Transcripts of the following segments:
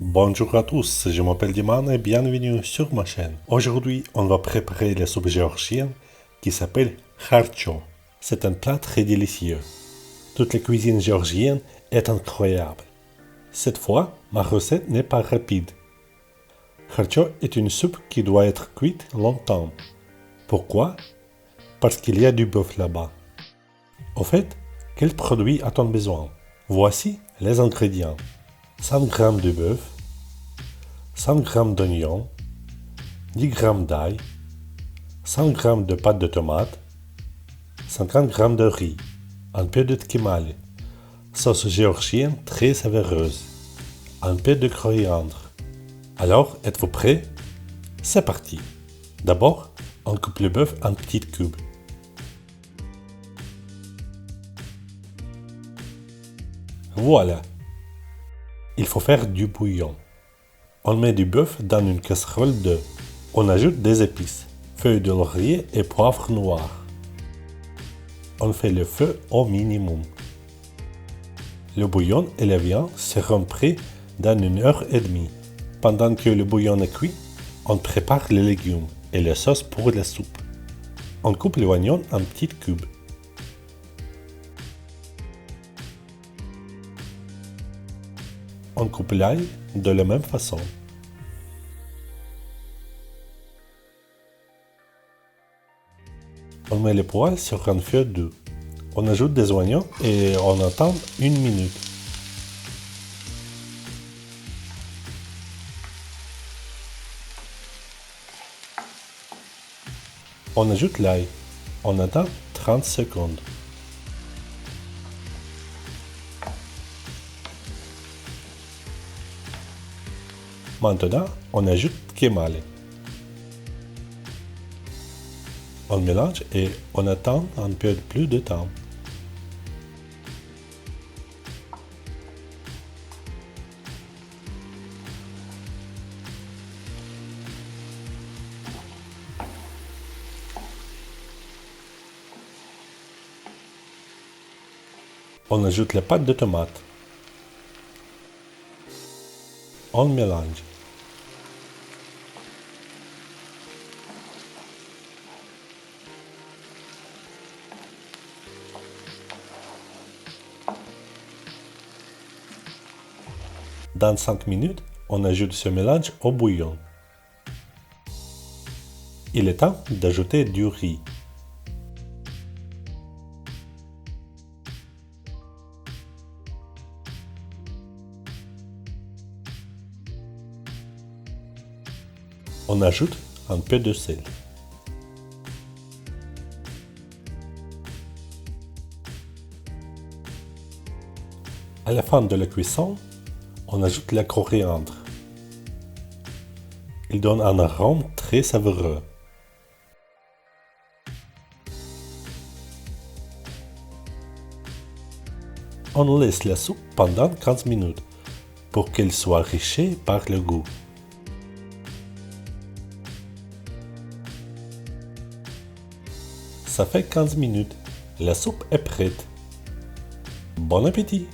Bonjour à tous, je m'appelle Diman et bienvenue sur ma chaîne. Aujourd'hui, on va préparer la soupe géorgienne qui s'appelle kharcho. C'est un plat très délicieux. Toute la cuisine géorgienne est incroyable. Cette fois, ma recette n'est pas rapide. Kharcho est une soupe qui doit être cuite longtemps. Pourquoi? Parce qu'il y a du bœuf là-bas. Au fait, quel produit a-t-on besoin? Voici les ingrédients. 100 g de bœuf, 100 g d'oignon, 10 g d'ail, 100 g de pâte de tomate, 50 g de riz, un peu de tkemali, sauce géorgienne très savoureuse, un peu de coriandre. Alors, êtes-vous prêts? C'est parti. D'abord, on coupe le bœuf en petits cubes. Voilà. Il faut faire du bouillon. On met du bœuf dans une casserole d'eau. On ajoute des épices, feuilles de laurier et poivre noir. On fait le feu au minimum. Le bouillon et la viande seront prêts dans 1 heure et demie. Pendant que le bouillon est cuit, on prépare les légumes et la sauce pour la soupe. On coupe l'oignon en petits cubes. On coupe l'ail de la même façon. On met les poêles sur un feu doux. On ajoute des oignons et on attend 1 minute. On ajoute l'ail. On attend 30 secondes. Maintenant, on ajoute tkemali. On mélange et on attend un peu plus de temps. On ajoute la pâte de tomate. On mélange. Dans 5 minutes, on ajoute ce mélange au bouillon. Il est temps d'ajouter du riz. On ajoute un peu de sel. À la fin de la cuisson, on ajoute la coriandre. Il donne un arôme très savoureux. On laisse la soupe pendant 15 minutes pour qu'elle soit riche par le goût. Ça fait 15 minutes. La soupe est prête. Bon appétit!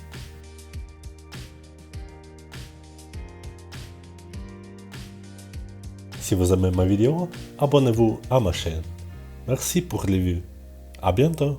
Si vous aimez ma vidéo, abonnez-vous à ma chaîne. Merci pour les vues. À bientôt!